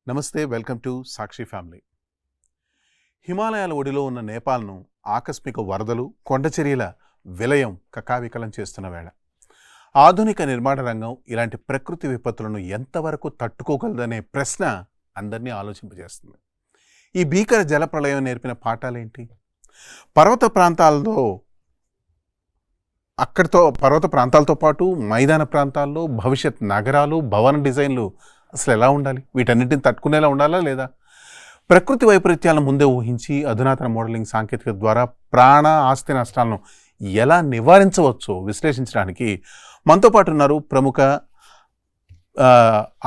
నమస్తే, welcome to Sakshi family. హిమాలయాల ఒడిలో ఉన్న నేపాల్ను ఆకస్మిక వరదలు, కొండచర్యల విలయం కకావికలం చేస్తున్న వేళ ఆధునిక నిర్మాణ రంగం ఇలాంటి ప్రకృతి విపత్తులను ఎంతవరకు తట్టుకోగలదనే ప్రశ్న అందరినీ ఆలోచింపజేస్తుంది. ఈ భీకర జలప్రళయం నేర్పిన పాఠాలేంటి? పర్వత ప్రాంతాలతో పాటు మైదాన ప్రాంతాల్లో భవిష్యత్ నగరాలు, భవన డిజైన్లు అసలు ఎలా ఉండాలి? వీటన్నిటిని తట్టుకునేలా ఉండాలా లేదా? ప్రకృతి వైపరీత్యాలను ముందే ఊహించి అధునాతన మోడలింగ్ సాంకేతికత ద్వారా ప్రాణ ఆస్తి నష్టాలను ఎలా నివారించవచ్చో విశ్లేషించడానికి మనతో పాటు ఉన్నారు ప్రముఖ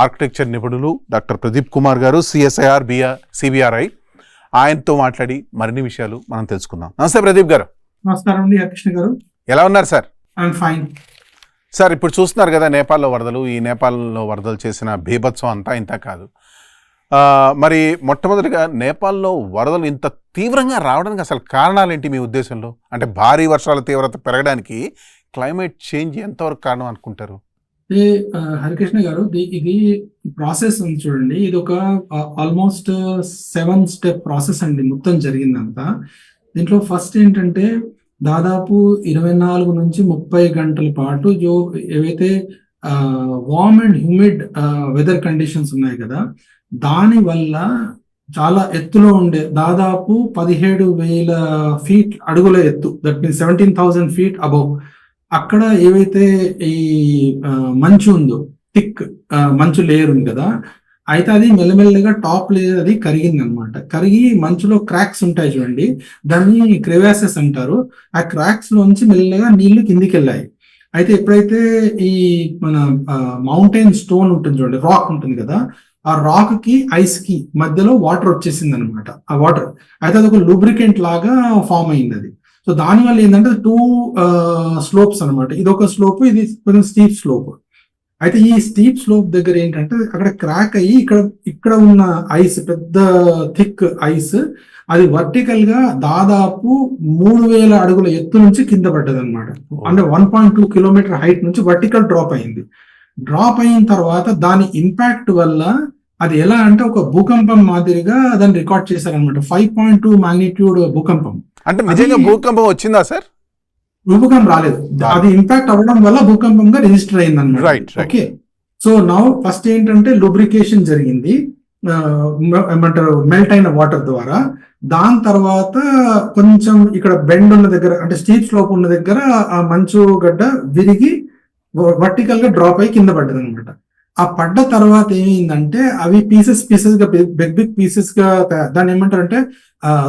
ఆర్కిటెక్చర్ నిపుణులు డాక్టర్ ప్రదీప్ కుమార్ గారు, CSIR CBRI. ఆయనతో మాట్లాడి మరిన్ని విషయాలు మనం తెలుసుకుందాం. నమస్తే ప్రదీప్ గారు. నమస్కారం అండి కృష్ణ గారు. ఎలా ఉన్నారు సార్? I'm fine sir. ఇప్పుడు చూస్తున్నారు కదా నేపాల్లో వరదలు. ఈ నేపాల్లో వరదలు చేసిన బీభత్సం అంతా ఇంత కాదు. మరి మొట్టమొదటిగా నేపాల్లో వరదలు ఇంత తీవ్రంగా రావడానికి అసలు కారణాలేంటి మీ ఉద్దేశంలో? అంటే భారీ వర్షాల తీవ్రత పెరగడానికి క్లైమేట్ చేంజ్ ఎంతవరకు కారణం అనుకుంటారు? హరికృష్ణ గారు, ఇది ప్రాసెస్ ఉంది చూడండి. ఇది ఒక ఆల్మోస్ట్ 7 స్టెప్ ప్రాసెస్ అండి మొత్తం జరిగిందంతా. దీంట్లో ఫస్ట్ ఏంటంటే దాదాపు 24 నుంచి 30 గంటల పాటు ఏవైతే warm and humid weather conditions ఉన్నాయి కదా, దాని వల్ల చాలా ఎత్తులో ఉండే దాదాపు 17,000 ఫీట్ అడుగుల ఎత్తు, దట్ మీన్స్ 17,000 ఫీట్ అబౌవ్, అక్కడ ఏవైతే ఈ మంచు ఉందో, థిక్ మంచు లేయర్ ఉంది కదా, అయితే అది మెల్లమెల్లగా టాప్ లేయర్ అది కరిగింది అనమాట. కరిగి మంచులో క్రాక్స్ ఉంటాయి చూడండి, దాన్ని క్రెవాసెస్ అంటారు. ఆ క్రాక్స్ లోంచి మెల్లగా నీళ్లు కిందికి వెళ్ళాయి. అయితే ఎప్పుడైతే ఈ మన మౌంటైన్ స్టోన్ ఉంటుంది చూడండి, రాక్ ఉంటుంది కదా, ఆ రాక్ కి ఐస్ కి మధ్యలో వాటర్ వచ్చేసింది అనమాట. ఆ వాటర్ అయితే అది ఒక లూబ్రికెంట్ లాగా ఫామ్ అయింది అది. సో దానివల్ల ఏంటంటే 2 స్లోప్స్ అనమాట. ఇది ఒక స్లోప్, ఇది కొంచెం స్టీప్ స్లోప్. అయితే ఈ స్టీప్ స్లోప్ దగ్గర ఏంటంటే అక్కడ క్రాక్ అయ్యి ఇక్కడ ఉన్న ఐస్, పెద్ద థిక్ ఐస్, అది వర్టికల్ గా దాదాపు 3,000 అడుగుల ఎత్తు నుంచి కింద పడ్డది అనమాట. అంటే 1.2 కిలోమీటర్ హైట్ నుంచి వర్టికల్ డ్రాప్ అయింది. డ్రాప్ అయిన తర్వాత దాని ఇంపాక్ట్ వల్ల అది ఎలా అంటే ఒక భూకంపం మాదిరిగా దాన్ని రికార్డ్ చేశారనమాట. 5.2 మాగ్నిట్యూడ్ భూకంపం. అంటే నిజంగా భూకంపం వచ్చిందా సార్? భూకంపం రాలేదు, అది ఇంపాక్ట్ అవ్వడం వల్ల భూకంపంగా రిజిస్టర్ అయింది అనమాట. ఓకే, సో నౌ ఫస్ట్ ఏంటంటే లూబ్రికేషన్ జరిగింది, ఏమంటారు, మెల్ట్ అయిన వాటర్ ద్వారా. దాని తర్వాత కొంచెం ఇక్కడ బెండ్ ఉన్న దగ్గర, అంటే స్టీప్ స్లోప్ ఉన్న దగ్గర ఆ మంచు గడ్డ విరిగి వర్టికల్ గా డ్రాప్ అయి కింద పడ్డది అనమాట. ఆ పడ్డ తర్వాత ఏమైందంటే అవి పీసెస్ గా బిగ్ పీసెస్ గా, దాన్ని ఏమంటారు అంటే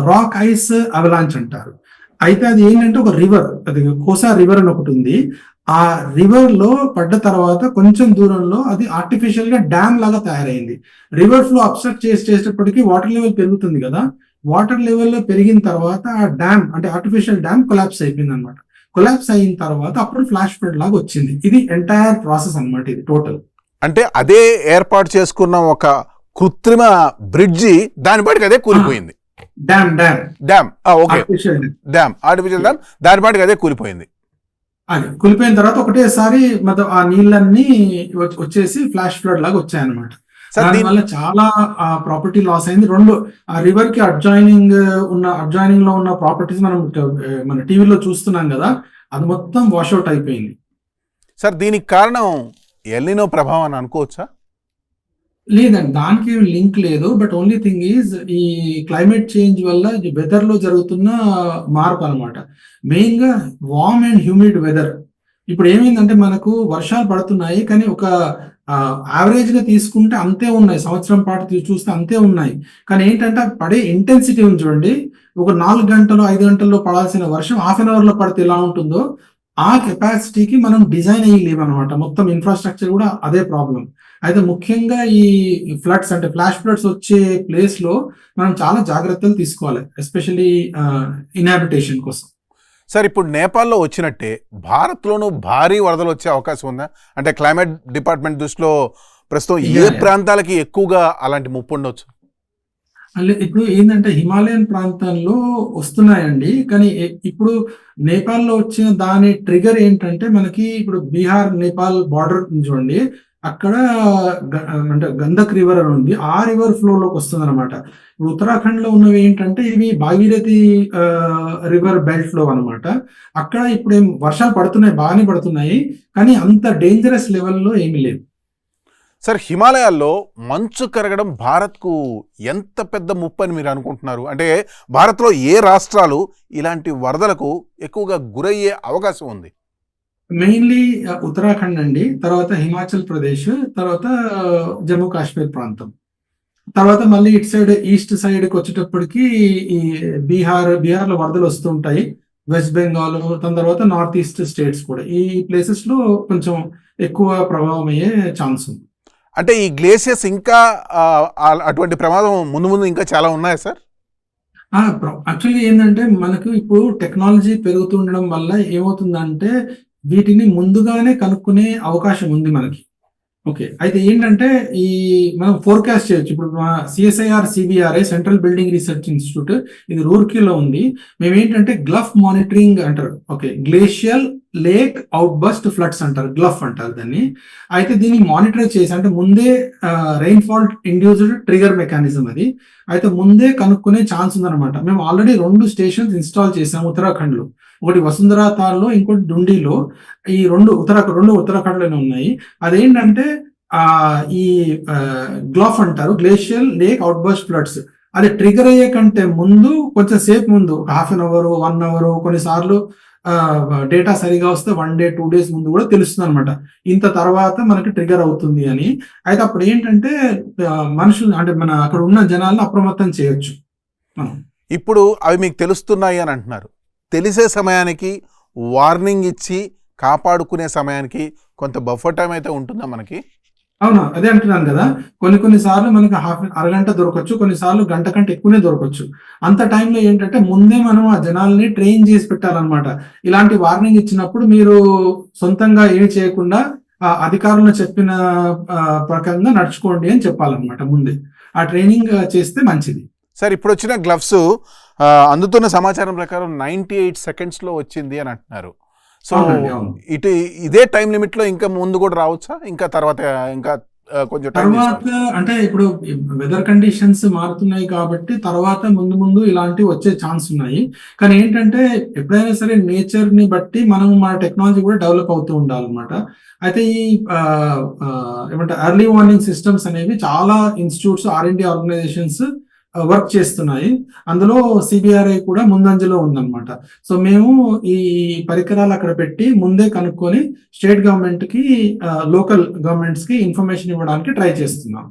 రాక్ ఐస్ అవలాంచ్ అంటారు. అయితే అది ఏంటంటే ఒక రివర్, అది కోసా రివర్ అని ఒకటి ఉంది. ఆ రివర్ లో పడ్డ తర్వాత కొంచెం దూరంలో అది ఆర్టిఫిషియల్ గా డ్యామ్ లాగా తయారైంది. రివర్ ఫ్లో అబ్స్ట్రక్ట్ చేసేటప్పటికి వాటర్ లెవెల్ పెరుగుతుంది కదా, వాటర్ లెవెల్ లో పెరిగిన తర్వాత ఆ డ్యామ్, అంటే ఆర్టిఫిషియల్ డ్యామ్ కొలాప్స్ అయిపోయింది అనమాట. కొలాప్స్ అయిన తర్వాత అప్పుడు ఫ్లాష్ ఫ్లడ్ లాగా వచ్చింది. ఇది ఎంటైర్ ప్రాసెస్ అనమాట, ఇది టోటల్. అంటే అదే ఏర్పాటు చేసుకున్న ఒక కృత్రిమ బ్రిడ్జి దాని బయటకు అదే కూలిపోయింది. ఆర్టిఫిషియల్ డ్యామ్ దాని పాటికి అదే కూలిపోయింది. అది కూలిపోయిన తర్వాత ఒకటేసారి మొత్తం ఆ నీళ్ళన్నీ వచ్చేసి ఫ్లాష్ ఫ్లడ్ లాగా వచ్చాయన్నమాట. దానివల్ల చాలా ప్రాపర్టీ లాస్ అయింది. ఆ రివర్ కి అడ్జాయినింగ్ లో ఉన్న ప్రాపర్టీస్ మన టీవీలో చూస్తున్నాం కదా, అది మొత్తం వాష్అవుట్ అయిపోయింది. సార్, దీనికి కారణం ఎల్నినో ప్రభావం అని అనుకోవచ్చా? లేదండి, దానికి లింక్ లేదు. బట్ ఓన్లీ థింగ్ ఈజ్ ఈ క్లైమేట్ చేంజ్ వల్ల వెదర్ లో జరుగుతున్న మార్పు అనమాట. మెయిన్ గా వార్మ్ అండ్ హ్యూమిడ్ వెదర్. ఇప్పుడు ఏమైందంటే మనకు వర్షాలు పడుతున్నాయి, కానీ ఒక యావరేజ్ గా తీసుకుంటే అంతే ఉన్నాయి, సంవత్సరం పాటు చూస్తే అంతే ఉన్నాయి. కానీ ఏంటంటే పడే ఇంటెన్సిటీ ఉంది చూడండి, ఒక 4 గంటలు 5 గంటల్లో పడాల్సిన వర్షం హాఫ్ అన్ అవర్ లో పడితే ఎలా ఉంటుందో, ఆ కెపాసిటీకి మనం డిజైన్ అయ్యి లేవన్నమాట. మొత్తం ఇన్ఫ్రాస్ట్రక్చర్ కూడా అదే ప్రాబ్లం. అయితే ముఖ్యంగా ఈ ఫ్లడ్స్, అంటే ఫ్లాష్ ఫ్లడ్స్ వచ్చే ప్లేస్ లో మనం చాలా జాగ్రత్తలు తీసుకోవాలి, ఎస్పెషల్లీ ఇన్హాబిటేషన్ కోసం. సార్, ఇప్పుడు నేపాల్లో వచ్చినట్టే భారత్లోనూ భారీ వరదలు వచ్చే అవకాశం ఉందా? అంటే క్లైమేట్ డిపార్ట్మెంట్ దృష్టిలో ప్రస్తుతం ఏ ప్రాంతాలకి ఎక్కువగా అలాంటి ముప్పు ఉండొచ్చు? ఇప్పుడు ఏంటంటే హిమాలయన్ ప్రాంతాల్లో వస్తున్నాయండి, కానీ ఇప్పుడు నేపాల్లో వచ్చిన దాని ట్రిగర్ ఏంటంటే మనకి ఇప్పుడు బీహార్ నేపాల్ బార్డర్ చూడండి, అక్కడ అంటే గంధక్ రివర్ అని ఉంది. ఆ రివర్ ఫ్లోలోకి వస్తుందన్నమాట. ఇప్పుడు ఉత్తరాఖండ్‌లో ఉన్నవి ఏంటంటే ఇవి భాగీరథి రివర్ బెల్ట్‌లో అన్నమాట. అక్కడ ఇప్పుడేం వర్షాలు పడుతున్నాయి, బాగానే పడుతున్నాయి. కానీ అంత డేంజరస్ లెవెల్‌లో ఏమీ లేదు. సార్, హిమాలయాల్లో మంచు కరగడం భారత్కు ఎంత పెద్ద ముప్పు అని మీరు అనుకుంటున్నారు? అంటే భారత్లో ఏ రాష్ట్రాలు ఇలాంటి వరదలకు ఎక్కువగా గురయ్యే అవకాశం ఉంది? మెయిన్‌లీ ఉత్తరాఖండ్ అండి. తర్వాత హిమాచల్ ప్రదేశ్, తర్వాత జమ్మూ కాశ్మీర్ ప్రాంతం. తర్వాత మళ్ళీ ఇటు సైడ్ ఈస్ట్ సైడ్‌కి వచ్చేటప్పటికి ఈ బీహార్‌లో వరదలు వస్తూ ఉంటాయి. వెస్ట్ బెంగాల్, దాని తర్వాత నార్త్ ఈస్ట్ స్టేట్స్ కూడా. ఈ ప్లేసెస్‌లో కొంచెం ఎక్కువ ప్రభావం అయ్యే ఛాన్స్ ఉంది. అంటే ఈ గ్లేసియర్స్ ఇంకా అటువంటి ప్రమాదం ముందు ముందు ఇంకా చాలా ఉన్నాయా సార్? యాక్చువల్లీ ఏంటంటే మనకు ఇప్పుడు టెక్నాలజీ పెరుగుతుండడం వల్ల ఏమవుతుందంటే వీటిని ముందుగానే కనుక్కునే అవకాశం ఉంది మనకి. ఓకే. అయితే ఏంటంటే ఈ మనం ఫోర్‌కాస్ట్ చేయొచ్చు. ఇప్పుడు మా CBRI central building research institute ఇది రూర్కీలో ఉంది. మేమేంటంటే గ్లఫ్ మానిటరింగ్ అంటారు. Okay. Glacial lake outburst floods అంటారు. గ్లఫ్ అంటారు దాన్ని. అయితే దీన్ని మానిటర్ చేసి అంటే ముందే రెయిన్‌ఫాల్ ఇండ్యూస్డ్ ట్రిగ్గర్ మెకానిజం అది. అయితే ముందే కనుక్కునే ఛాన్స్ ఉందన్నమాట. మేము ఆల్రెడీ 2 స్టేషన్స్ ఇన్‌స్టాల్ చేసాము ఉత్తరాఖండ్‌లో. ఒకటి వసుంధరా తాల్‌లో, ఇంకోటి డుండిలో. ఈ 2 ఉత్తరాఖండ్‌లోనే ఉన్నాయి. అదేంటంటే ఈ గ్లఫ్ అంటారు. Glacial lake outburst floods. అది ట్రిగ్గర్ అయ్యే కంటే ముందు కొంచెం సేపు ముందు ఒక హాఫ్ అన్ అవర్, 1 అవర్ కొన్నిసార్లు డేటా సరిగా వస్తే 1 డే, 2 డేస్ ముందు కూడా తెలుస్తుందన్నమాట. ఇంత తర్వాత మనకి ట్రిగ్గర్ అవుతుంది అని. అయితే అప్పుడు ఏంటంటే మనుషులు అంటే మన అక్కడ ఉన్న జనాలను అప్రమత్తం చేయొచ్చు మనం. ఇప్పుడు అవి మీకు తెలుస్తున్నాయి అని అంటున్నారు. తెలిసే సమయానికి వార్నింగ్ ఇచ్చి కాపాడుకునే సమయానికి కొంత బఫర్ టైం అయితే ఉంటుందా మనకి? అవునా! అదే అంటున్నాను కదా! కొన్ని సార్లు మనకి అరగంట దొరకొచ్చు. కొన్నిసార్లు గంట కంటే ఎక్కువనే దొరకొచ్చు. అంత టైంలో ఏంటంటే ముందే మనం ఆ జనాల్ని ట్రైన్ చేసి పెట్టాలన్నమాట. ఇలాంటి వార్నింగ్ ఇచ్చినప్పుడు మీరు సొంతంగా ఏమి చేయకుండా అధికారులు చెప్పిన ప్రకారంగా నడుచుకోండి అని చెప్పాలన్నమాట ముందే. ఆ ట్రైనింగ్ చేస్తే మంచిది. సార్, ఇప్పుడు వచ్చిన గ్లవ్స్ అందుతున్న సమాచారం ప్రకారం 98 సెకండ్స్లో వచ్చింది అని అంటున్నారు. సో అవునండి. అవును. ఇదే టైం లిమిట్లో ఇంకా ముందు కూడా రావచ్చా? ఇంకా తర్వాత ఇంకా కొంచెం టైం తర్వాత అంటే ఇప్పుడు వెదర్ కండిషన్స్ మారుతున్నాయి కాబట్టి తర్వాత ముందు ఇలాంటివి వచ్చే ఛాన్స్ ఉన్నాయి. కానీ ఏంటంటే ఎప్పుడైనా సరే నేచర్‌ని బట్టి మనం మన టెక్నాలజీ కూడా డెవలప్ అవుతూ ఉండాలన్నమాట. అయితే ఈ ఏమంటారు ఎర్లీ వార్నింగ్ సిస్టమ్స్ అనేవి చాలా ఇన్‌స్టిట్యూట్స్, ఆర్&డి ఆర్గనైజేషన్స్ వర్క్ చేస్తున్నాయి. అందులో సిబిఆర్ఐ కూడా ముందంజలో ఉందన్నమాట. సో మేము ఈ పరికరాలు అక్కడ పెట్టి ముందే కనుక్కొని స్టేట్ గవర్నమెంట్‌కి, లోకల్ గవర్నమెంట్స్‌కి ఇన్ఫర్మేషన్ ఇవ్వడానికి ట్రై చేస్తున్నాం.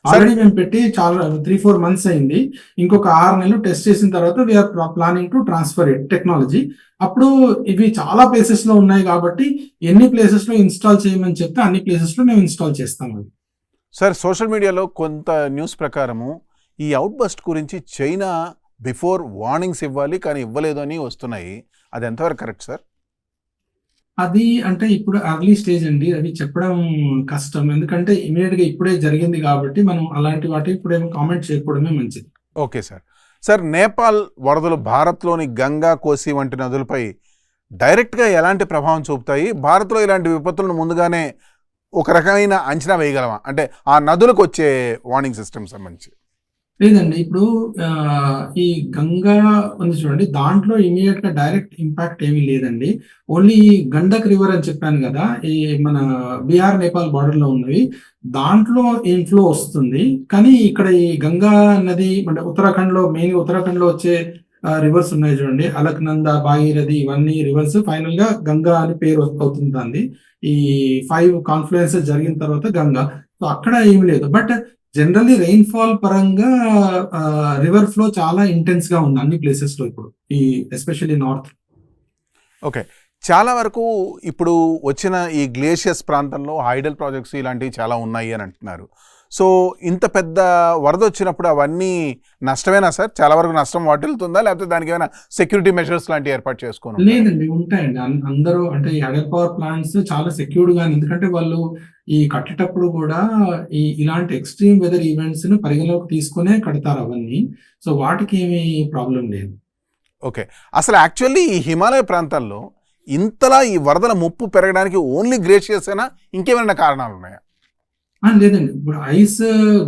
ఆల్రెడీ మేము పెట్టి చాలా 3-4 మంత్స్ అయింది. ఇంకొక 6 నెలలు టెస్ట్ చేసిన తర్వాత we are planning to transfer it technology. అప్పుడు ఇవి చాలా ప్లేసెస్‌లో ఉన్నాయి కాబట్టి ఎన్ని ప్లేసెస్‌లో ఇన్‌స్టాల్ చేయమని చెప్తే అన్ని ప్లేసెస్‌లో మేము ఇన్‌స్టాల్ చేస్తాం అది. సార్, సోషల్ మీడియాలో కొంత న్యూస్ ప్రకారము ఈ అవుట్బస్ట్ గురించి చైనా బిఫోర్ వార్నింగ్స్ ఇవ్వాలి కానీ ఇవ్వలేదు అని వస్తున్నాయి. అది ఎంతవరకు కరెక్ట్ సార్? అది అంటే ఇప్పుడు ఎర్లీ స్టేజ్ అండి. అది చెప్పడం కష్టం. ఎందుకంటే ఇమ్మీడియేట్‌గా ఇప్పుడే జరిగింది కాబట్టి మనం అలాంటి వాటికి ఇప్పుడేమో కామెంట్ చేయకపోవడమే మంచిది. Okay sir. సార్, నేపాల్ వరదలు భారత్లోని గంగా, కోసి వంటి నదులపై డైరెక్ట్గా ఎలాంటి ప్రభావం చూపుతాయి? భారత్లో ఇలాంటి విపత్తులను ముందుగానే ఒక రకమైన అంచనా వేయగలమా? అంటే ఆ నదులకు వచ్చే వార్నింగ్ సిస్టమ్ సంబంధించి. లేదండి. ఇప్పుడు ఈ గంగా ఉంది చూడండి. దాంట్లో ఇమ్మీడియేట్‌గా డైరెక్ట్ ఇంపాక్ట్ ఏమీ లేదండి. ఓన్లీ గండక్ రివర్ అని చెప్పాను గదా! ఈ మన బీహార్, నేపాల్ బోర్డర్‌లో ఉన్నవి. దాంట్లో ఇన్‌ఫ్లో వస్తుంది. కానీ ఇక్కడ ఈ గంగా నది అంటే మెయిన్‌గా ఉత్తరాఖండ్‌లో వచ్చే రివర్స్ ఉన్నాయి చూడండి. అలక్నంద, భాగీరథి ఇవన్నీ రివర్స్ ఫైనల్‌గా గంగా అని పేరు అవుతుంది దానిది. ఈ 5 కాన్ఫ్లుయెన్సెస్ జరిగిన తర్వాత గంగా. సో అక్కడ ఏమి లేదు. బట్ జనరల్లీ రెయిన్‌ఫాల్ పరంగా రివర్ ఫ్లో చాలా ఇంటెన్స్‌గా ఉంది అన్ని ప్లేసెస్‌లో ఇప్పుడు. ఈ ఎస్పెషల్లీ నార్త్. ఓకే. చాలా వరకు ఇప్పుడు వచ్చిన ఈ గ్లేషియర్స్ ప్రాంతంలో హైడల్ ప్రాజెక్ట్స్ ఇలాంటివి చాలా ఉన్నాయి అని అంటున్నారు. సో ఇంత పెద్ద వరద వచ్చినప్పుడు అవన్నీ నష్టమేనా సార్? చాలా వరకు నష్టం వాటిల్తుందా? లేకపోతే దానికి ఏమైనా సెక్యూరిటీ మెజర్స్ లాంటివి ఏర్పాటు చేసుకోను? లేదండి. ఉంటాయండి. అందరూ అంటే ఈ హైడల్ పవర్ ప్లాంట్స్ చాలా సెక్యూర్డ్‌గానే ఎందుకంటే వాళ్ళు ఈ కట్టేటప్పుడు కూడా ఇలాంటి ఎక్స్‌ట్రీమ్ వెదర్ ఈవెంట్స్‌ని పరిగణలోకి తీసుకొనే కడతారు అవన్నీ. సో వాటికి ఏమి ప్రాబ్లమ్ లేదు. ఓకే. అసలు యాక్చువల్లీ ఈ హిమాలయ ప్రాంతాల్లో ఇంతలా ఈ వరదల ముప్పు పెరగడానికి ఓన్లీ గ్లేషియర్సేనా? ఇంకేమైనా కారణాలు ఉన్నాయా? లేదండి. ఇప్పుడు ఐస్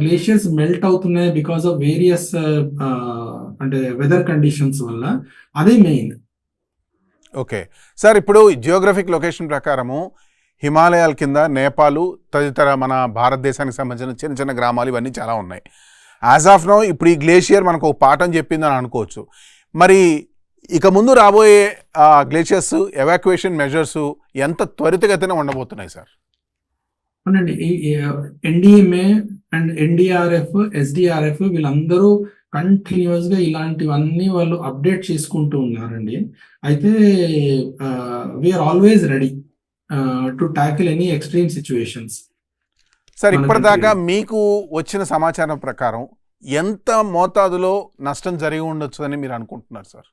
గ్లేషియర్స్ మెల్ట్ అవుతున్నాయి బికాస్ ఆఫ్ వేరియస్ అంటే వెదర్ కండిషన్స్ వల్ల. అదే మెయిన్. ఓకే సార్, ఇప్పుడు జియోగ్రఫిక్ లొకేషన్ ప్రకారము హిమాలయాల కింద నేపాల్ తదితర మన భారతదేశానికి సంబంధించిన చిన్న చిన్న గ్రామాలు ఇవన్నీ చాలా ఉన్నాయి. యాజ్ ఆఫ్ నో ఇప్పుడు ఈ గ్లేషియర్ మనకు ఒక పాఠం చెప్పిందని అనుకోవచ్చు. మరి ఇక ముందు రాబోయే గ్లేషియర్స్ ఎవాక్యుయేషన్ మెజర్స్ ఎంత త్వరితగతిన ఉండబోతున్నాయి సార్? అవునండి. ఈ ఎన్డీఎంఏ అండ్ ఎన్డీఆర్ఎఫ్, ఎస్డీఆర్ఎఫ్ వీళ్ళందరూ కంటిన్యూస్ గా ఇలాంటివన్నీ వాళ్ళు అప్డేట్ చేసుకుంటూ ఉన్నారండి. అయితే we are always ready to tackle any extreme situations. Sir, మన ఇప్పటిదాకా కంట్రీలో మీకు వచ్చిన సమాచారం ప్రకారం ఎంత మోతాదులో నష్టం జరిగి ఉండొచ్చు అని మీరు అనుకుంటున్నారు సార్?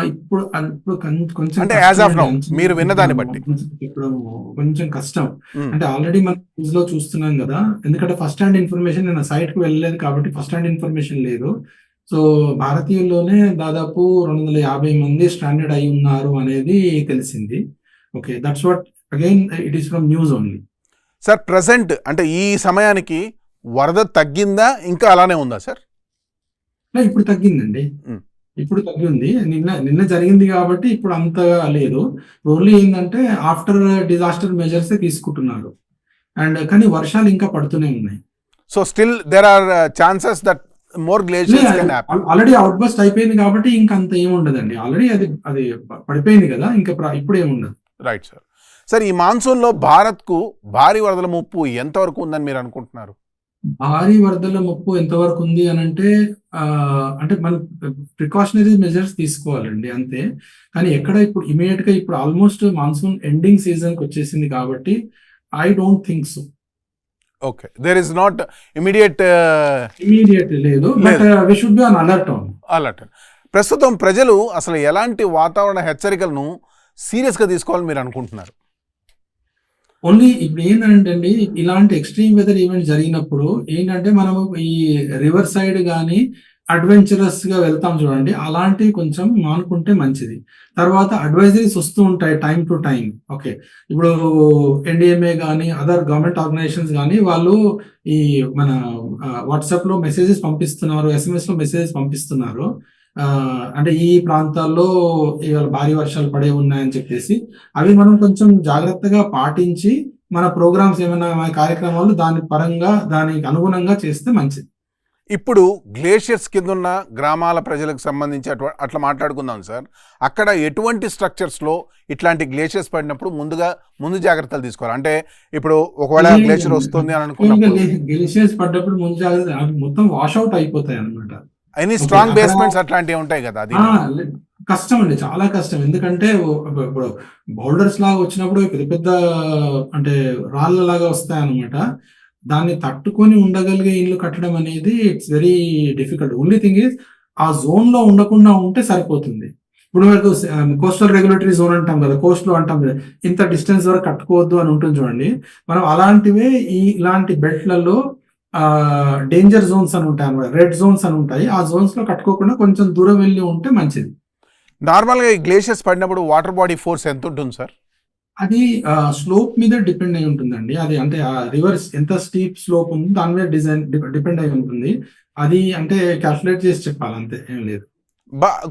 ఇప్పుడు ఇప్పుడు కొంచెం అంటే కష్టం యాజ్ ఆఫ్ అండి నౌ అంచనా మీరు విన్నదాన్ని బట్టి. ఇప్పుడు కొంచెం కష్టం. మ్మ్. అంటే ఆల్రెడీ మనం న్యూస్ లో చూస్తున్నాం కదా, ఎందుకంటే ఫస్ట్ హ్యాండ్ ఇన్ఫర్మేషన్ నేను సైట్ కి వెళ్ళలేదు కాబట్టి ఫస్ట్ హ్యాండ్ ఇన్ఫర్మేషన్ లేదు. సో భారతీయుల్లోనే దాదాపు 250 మంది స్ట్రాండెడ్ అయి ఉన్నారు అనేది తెలిసింది. Okay, that's what again it is from news only. Sir, present అంటే ఈ సమయానికి వరద తగ్గిందా ఇంకా అలానే ఉందా సార్? ఇప్పుడు తగ్గిందండి. మ్మ్. ఇప్పుడు తగ్గింది. నిన్న నిన్న జరిగింది కాబట్టి ఇప్పుడు అంతగా లేదు. ఓన్లీ ఏంటంటే ఆఫ్టర్ డిజాస్టర్ మెజర్స్ తీసుకుంటున్నారు. అండ్ కానీ వర్షాలు ఇంకా పడుతూనే ఉన్నాయి. So still there are chances that more glaciers can happen. Already outburst అయిపోయింది కాబట్టి ఇంకా అంత ఏముండదండి. ఆల్రెడీ అది పడిపోయింది కదా, ఇంకా ఇప్పుడు ఏముండదు. Right sir. సార్, ఈ మాన్సూన్లో భారత్కు భారీ వరదల ముప్పు ఎంతవరకు ఉందని మీరు అనుకుంటున్నారు? భారీ వరదల ముప్పు ఎంతవరకు ఉంది అని అంటే మనం ప్రికాషనరీ మెజర్స్ తీసుకోవాలండి అంతే. కానీ ఎక్కడ ఇప్పుడు ఇమీడియట్ గా ఇప్పుడు ఆల్మోస్ట్ మాన్సూన్ ఎండింగ్ సీజన్ కి వచ్చేసింది కాబట్టి I don't think so. Okay, there is not immediate లేదు, but we should be on alert on. Alert. ప్రస్తుతం ప్రజలు అసలు ఎలాంటి వాతావరణ హెచ్చరికలను సీరియస్గా తీసుకోవాలని మీరు అనుకుంటున్నారు? ఓన్లీ ఇప్పుడు ఏంటంటే అండి, ఇలాంటి ఎక్స్ట్రీమ్ వెదర్ ఈవెంట్ జరిగినప్పుడు ఏంటంటే మనము ఈ రివర్ సైడ్ కానీ అడ్వెంచరస్ గా వెళ్తాం చూడండి, అలాంటివి కొంచెం మానుకుంటే మంచిది. తర్వాత అడ్వైజరీస్ వస్తూ ఉంటాయి టైం టు టైం. ఓకే, ఇప్పుడు ఎన్డీఎంఏ కానీ అదర్ గవర్నమెంట్ ఆర్గనైజేషన్స్ కానీ వాళ్ళు ఈ మన వాట్సాప్ లో మెసేజెస్ పంపిస్తున్నారు, SMS లో మెసేజెస్ పంపిస్తున్నారు. అంటే ఈ ప్రాంతాల్లో ఇవాళ భారీ వర్షాలు పడే ఉన్నాయని చెప్పేసి అవి మనం కొంచెం జాగ్రత్తగా పాటించి మన ప్రోగ్రామ్స్ ఏమైనా మన కార్యక్రమాలు దాని పరంగా దానికి అనుగుణంగా చేస్తే మంచిది. ఇప్పుడు గ్లేషియర్స్ కింద ఉన్న గ్రామాల ప్రజలకు సంబంధించి అట్లా మాట్లాడుకుందాం సార్. అక్కడ ఎటువంటి స్ట్రక్చర్స్లో ఇట్లాంటి గ్లేషియర్స్ పడినప్పుడు ముందు జాగ్రత్తలు తీసుకోవాలి? అంటే ఇప్పుడు ఒకవేళ గ్లేషియర్ వస్తుంది అని అనుకున్నప్పుడు గ్లేషియర్స్ పడ్డప్పుడు ముందు జాగ్రత్త మొత్తం వాష్ అవుట్ అయిపోతాయి అన్నమాట. ఎనీ స్ట్రాంగ్ బేస్మెంట్స్ అట్లాంటివి ఉంటాయి కదా, అది కష్టం అండి, చాలా కష్టం. ఎందుకంటే ఇప్పుడు బౌల్డర్స్ లాగా వచ్చినప్పుడు పెద్ద పెద్ద అంటే రాళ్ళ లాగా వస్తాయి అన్నమాట. దాన్ని తట్టుకొని ఉండగలిగే ఇల్లు కట్టడం అనేది it's very difficult. Only thing is ఆ జోన్ లో ఉండకుండా ఉంటే సరిపోతుంది. ఇప్పుడు మనకు కోస్టల్ రెగ్యులేటరీ జోన్ అంటాం కదా, కోస్ట్ లో అంటాం కదా, ఇంత డిస్టెన్స్ వరకు కట్టుకోవద్దు అని ఉంటుంది చూడండి. మనం అలాంటివే ఇలాంటి బెల్ట్లలో డేంజర్ జోన్స్ అని ఉంటాయి అన్నమాట, రెడ్ జోన్స్ అని ఉంటాయి. ఆ జోన్స్ లో కట్టుకోకుండా కొంచెం దూరం వెళ్ళి ఉంటే మంచిది. నార్మల్గా ఈ గ్లేషియర్స్ పడినప్పుడు వాటర్ బాడీ ఫోర్స్ ఎంత ఉంటుంది సార్? అది స్లోప్ మీద డిపెండ్ అయి ఉంటుందండి. అది అంటే ఆ రివర్స్ ఎంత స్టీప్ స్లోప్ ఉంది దాని మీద డిపెండ్ అయి ఉంటుంది. అది అంటే క్యాల్కులేట్ చేసి చెప్పాలి, అంతే, ఏం లేదు.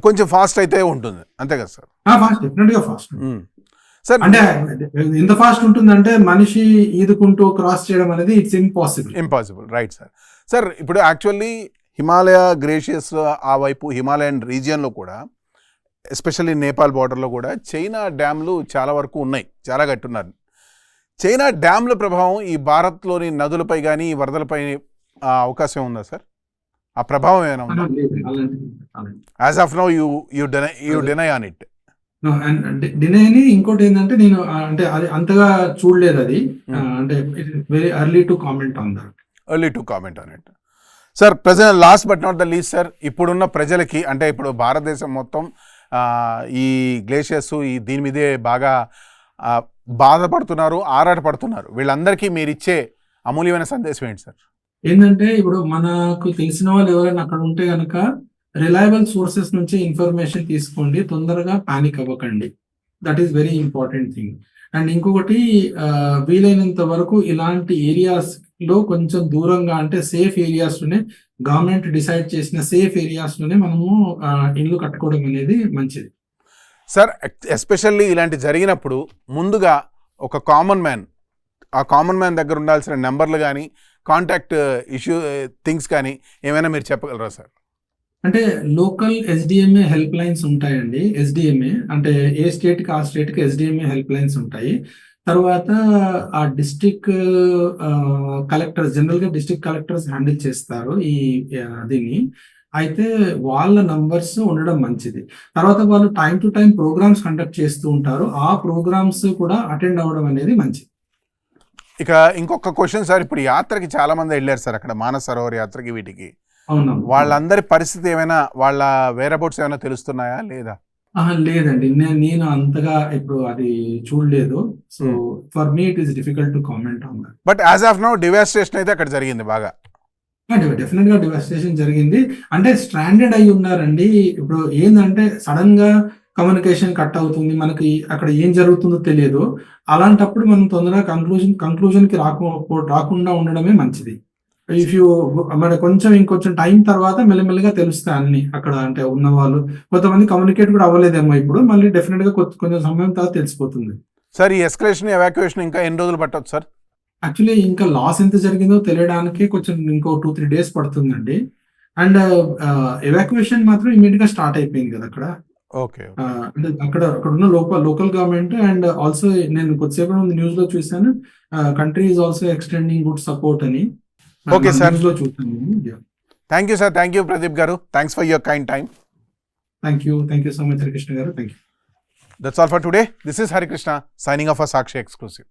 కొంచెం ఫాస్ట్ అయితే ఉంటుంది అంతే కదా సార్? ఫాస్ట్, డెఫినెట్ గా ఫాస్ట్ సార్. అంటే ఎంత ఫాస్ట్ ఉంటుందంటే మనిషి ఈదుకుంటూ క్రాస్ చేయడం అనేది it's impossible. Right sir. Sir, ఇప్పుడు యాక్చువల్లీ హిమాలయ గ్లేషియర్స్ ఆ వైపు హిమాలయన్ రీజియన్లో కూడా ఎస్పెషల్లీ నేపాల్ బార్డర్లో కూడా చైనా డ్యామ్లు చాలా వరకు ఉన్నాయి, చాలా కట్టున్నారు. చైనా డ్యామ్ల ప్రభావం ఈ భారత్లోని నదులపై కానీ ఈ వరదలపై అవకాశం ఉందా సార్? ఆ ప్రభావం ఏమైనా ఉందా? As of now you deny on it. డినైని ఇంకోటి ఏంటంటే నేను అంటే అది అంతగా చూడలేదు అది. అంటే very early to comment on it. Sir, present last but not the least sir, ఇప్పుడున్న ప్రజలకి అంటే ఇప్పుడు భారతదేశం మొత్తం ఈ గ్లేషియర్స్ దీని మీదే బాగా బాధపడుతున్నారు, ఆరాటపడుతున్నారు. వీళ్ళందరికీ మీరు ఇచ్చే అమూల్యమైన సందేశం ఏంటి సార్? ఏంటంటే ఇప్పుడు మనకు తెలిసిన వాళ్ళు ఎవరైనా అక్కడ ఉంటే కనుక రిలయబుల్ సోర్సెస్ నుంచి ఇన్ఫర్మేషన్ తీసుకోండి, తొందరగా పానిక్ అవ్వకండి. That is very important thing. And ఇంకొకటి వీలైనంత వరకు ఇలాంటి ఏరియాస్ లో కొంచెం దూరంగా అంటే సేఫ్ ఏరియాస్ లోనే గవర్నమెంట్ డిసైడ్ చేసిన సేఫ్ ఏరియాస్ లోనే మనము ఇల్లు కట్టుకోవడం అనేది మంచిది. సార్, ఎస్పెషల్లీ ఇలాంటి జరిగినప్పుడు ముందుగా ఒక కామన్ మ్యాన్, ఆ కామన్ మ్యాన్ దగ్గర ఉండాల్సిన నెంబర్లు కానీ కాంటాక్ట్ ఇష్యూ థింగ్స్ కానీ ఏమైనా మీరు చెప్పగలరా సార్? అంటే లోకల్ ఎస్డిఎంఏ హెల్ప్ లైన్స్ ఉంటాయండి. ఎస్డిఎంఏ అంటే ఏ స్టేట్కి ఆ స్టేట్కి ఎస్డిఎంఏ హెల్ప్ లైన్స్ ఉంటాయి. తర్వాత ఆ డిస్ట్రిక్ట్ కలెక్టర్స్, జనరల్గా డిస్ట్రిక్ట్ కలెక్టర్స్ హ్యాండిల్ చేస్తారు ఈ దీన్ని. అయితే వాళ్ళ నంబర్స్ ఉండడం మంచిది. తర్వాత వాళ్ళు time to time programmes conduct చేస్తూ ఉంటారు. ఆ ప్రోగ్రామ్స్ కూడా అటెండ్ అవ్వడం అనేది మంచిది. ఇక ఇంకొక క్వశ్చన్ సార్, ఇప్పుడు యాత్రకి చాలా మంది వెళ్ళారు సార్ అక్కడ మానస సరోవర్ యాత్రకి వీటికి. అవును. వాళ్ళందరి పరిస్థితి ఏమైనా, వాళ్ళ వేరబౌట్స్ ఏమైనా తెలుస్తున్నాయా లేదా? లేదండి, నేను అంతగా ఇప్పుడు అది చూడలేదు. So for me it is difficult to comment on that. But as of now devastation అయితే అక్కడ జరిగింది బాగా. డెఫినెట్ గా డివాస్టేషన్ జరిగింది. అంటే స్ట్రాండెడ్ అయి ఉన్నారండి. ఇప్పుడు ఏంటంటే సడన్ గా కమ్యూనికేషన్ కట్ అవుతుంది, మనకి అక్కడ ఏం జరుగుతుందో తెలియదు. అలాంటప్పుడు మనం తొందరగా కంక్లూజన్ కి రాకుండా ఉండడమే మంచిది. ఇఫ్ యూ మన ఇంకొంచెం టైం తర్వాత మెల్లమెల్లగా తెలుస్తాయి అన్ని అక్కడ అంటే ఉన్న వాళ్ళు. కొంతమంది కమ్యూనికేట్ కూడా అవ్వలేదేమో ఇప్పుడు, మళ్ళీ డెఫినెట్ గా కొంచెం సమయం తర్వాత తెలిసిపోతుంది. సార్, ఈ ఎస్కలేషన్ ఎవాక్యుయేషన్ ఇంకా ఎన్ని రోజులు పట్టవచ్చు సార్? యాక్చువల్లీ ఇంకా లాస్ ఎంత జరిగిందో తెలియడానికి ఇంకో 2-3 days పడుతుందండి. అండ్ ఎవాక్యుయేషన్ మాత్రం ఇమీడియట్ గా స్టార్ట్ అయిపోయింది కదా అక్కడ. ఓకే. అంటే అక్కడ ఉన్న లోకల్ గవర్నమెంట్ అండ్ ఆల్సో నేను కొద్దిసేపు న్యూస్ లో చూసాను, country is also extending good support అని. ఓకే సార్, న్యూస్ లో చూసాను. Thank you sir, thank you Pradeep garu, thanks for your kind time. Thank you so much Harikrishna garu. Thank you. That's all for today. This is Hari Krishna signing off for Sakshi Exclusive.